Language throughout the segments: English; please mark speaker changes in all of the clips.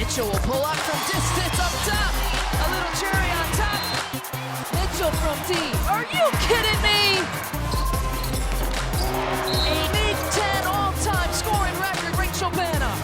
Speaker 1: Rachel will pull up from distance up top. A little cherry on top. Mitchell from deep. Are you kidding me? A Big Ten all-time scoring record, Rachel Banham.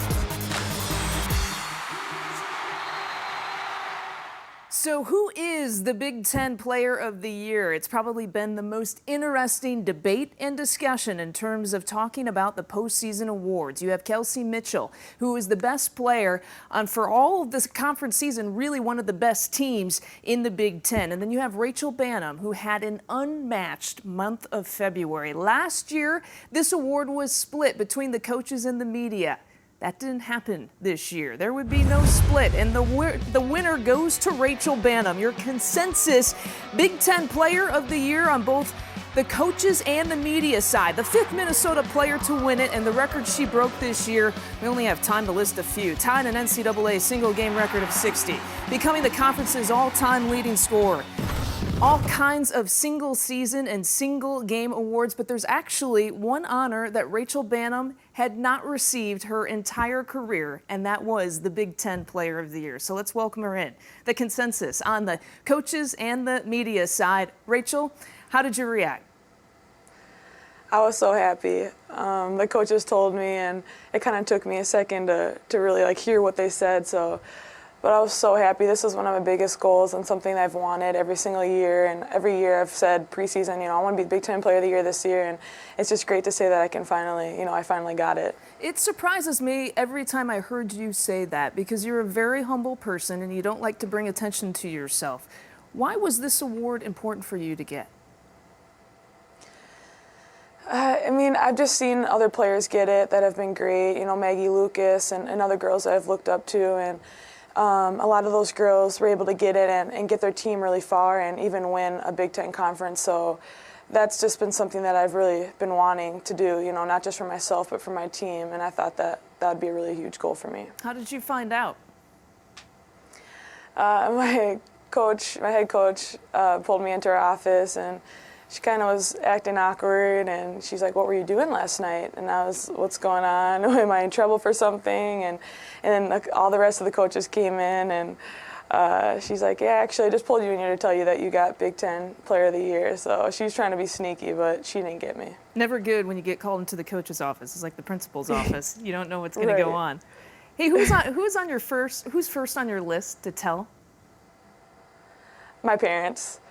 Speaker 2: So who is the Big Ten Player of the Year? It's probably been the most interesting debate and discussion in terms of talking about the postseason awards. You have Kelsey Mitchell, who is the best player on, for all of this conference season, really one of the best teams in the Big Ten. And then you have Rachel Banham, who had an unmatched month of February. Last year, this award was split between the coaches and the media. That didn't happen this year. There would be no split, and the winner goes to Rachel Banham, your consensus Big Ten Player of the Year on both the coaches and the media side. The fifth Minnesota player to win it, and the record she broke this year, we only have time to list a few. Tying an NCAA single-game record of 60, becoming the conference's all-time leading scorer. All kinds of single-season and single-game awards, but there's actually one honor that Rachel Banham had not received her entire career, and that was the Big Ten Player of the Year. So let's welcome her in. The consensus on the coaches and the media side. Rachel, how did you react?
Speaker 3: I was so happy. The coaches told me, and it kind of took me a second to really hear what they said. But I was so happy. This is one of my biggest goals and something that I've wanted every single year. And every year I've said preseason, I want to be the Big Ten Player of the Year this year. And it's just great to say that I can finally, I finally got it.
Speaker 2: It surprises me every time I heard you say that, because you're a very humble person and you don't like to bring attention to yourself. Why was this award important for you to get?
Speaker 3: I've just seen other players get it that have been great. Maggie Lucas and other girls that I've looked up to. And a lot of those girls were able to get it and get their team really far and even win a Big Ten conference. So that's just been something that I've really been wanting to do, not just for myself, but for my team. And I thought that would be a really huge goal for me.
Speaker 2: How did you find out?
Speaker 3: My head coach pulled me into her office, and she kind of was acting awkward, and she's like, "What were you doing last night?" And I was, "What's going on? Am I in trouble for something?" And then all the rest of the coaches came in, and she's like, "Yeah, actually, I just pulled you in here to tell you that you got Big Ten Player of the Year." So she's trying to be sneaky, but she didn't get me.
Speaker 2: Never good when you get called into the coach's office. It's like the principal's office. You don't know what's going to go on. Hey, who's first on your list to tell?
Speaker 3: My parents.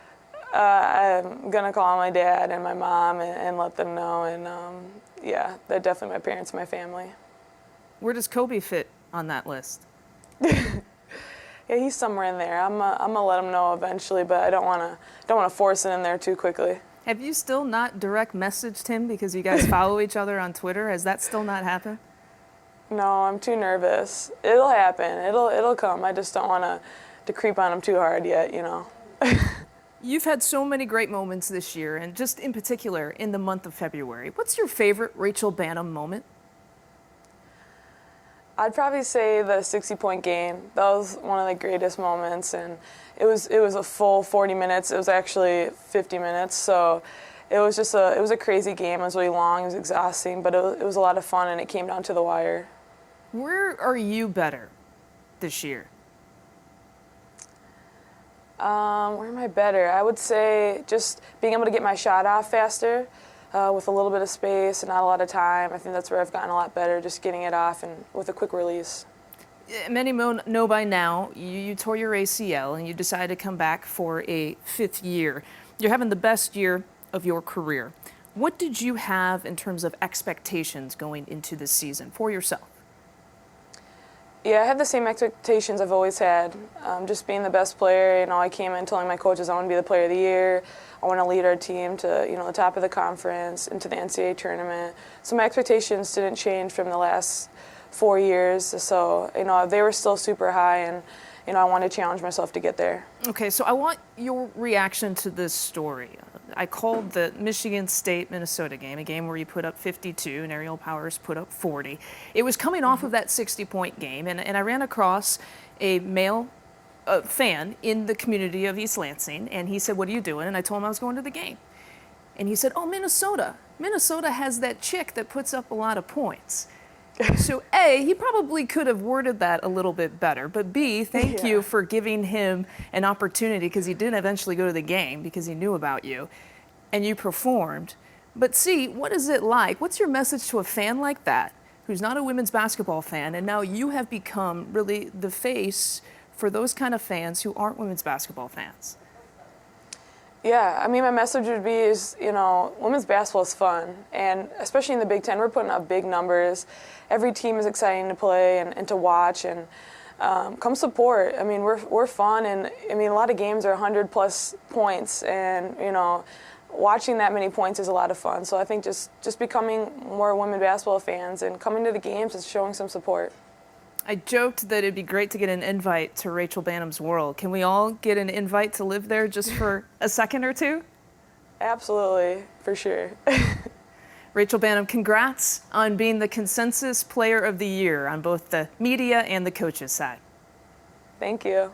Speaker 3: I'm going to call my dad and my mom and let them know. And yeah, they're definitely my parents and my family.
Speaker 2: Where does Kobe fit on that list?
Speaker 3: Yeah, he's somewhere in there. I'm gonna let him know eventually, but I don't want to force it in there too quickly.
Speaker 2: Have you still not direct messaged him because you guys follow each other on Twitter? Has that still not happened?
Speaker 3: No, I'm too nervous. It'll happen. It'll come. I just don't want to creep on him too hard yet,
Speaker 2: You've had so many great moments this year, and just in particular in the month of February. What's your favorite Rachel Banham moment?
Speaker 3: I'd probably say the 60-point game. That was one of the greatest moments, and it was a full 40 minutes. It was actually 50 minutes, so it was a crazy game. It was really long. It was exhausting, but it was a lot of fun, and it came down to the wire.
Speaker 2: Where are you better this year?
Speaker 3: Where am I better? I would say just being able to get my shot off faster with a little bit of space and not a lot of time. I think that's where I've gotten a lot better, just getting it off and with a quick release.
Speaker 2: Many know by now you tore your ACL and you decided to come back for a fifth year. You're having the best year of your career. What did you have in terms of expectations going into this season for yourself?
Speaker 3: Yeah, I had the same expectations I've always had. Just being the best player. I came in telling my coaches I want to be the Player of the Year. I want to lead our team to the top of the conference, into the NCAA tournament. So my expectations didn't change from the last 4 years. So they were still super high, and I wanted to challenge myself to get there.
Speaker 2: Okay, so I want your reaction to this story. I called the Michigan State-Minnesota game, a game where you put up 52 and Ariel Powers put up 40. It was coming off of that 60-point game, and I ran across a male fan in the community of East Lansing, and he said, "What are you doing?" And I told him I was going to the game. And he said, "Oh, Minnesota. Minnesota has that chick that puts up a lot of points." So A, he probably could have worded that a little bit better, but B, thank
Speaker 3: Yeah.
Speaker 2: you for giving him an opportunity, because he did eventually go to the game because he knew about you and you performed. But C, what is it like? What's your message to a fan like that who's not a women's basketball fan, and now you have become really the face for those kind of fans who aren't women's basketball fans?
Speaker 3: Yeah, I mean, my message would be is, women's basketball is fun, and especially in the Big Ten, we're putting up big numbers. Every team is exciting to play and to watch, and come support. I mean, we're fun, and I mean, a lot of games are 100+ points, and watching that many points is a lot of fun. So I think just becoming more women basketball fans and coming to the games and showing some support.
Speaker 2: I joked that it'd be great to get an invite to Rachel Banham's world. Can we all get an invite to live there just for a second or two?
Speaker 3: Absolutely, for sure.
Speaker 2: Rachel Banham, congrats on being the consensus player of the year on both the media and the coaches side.
Speaker 3: Thank you.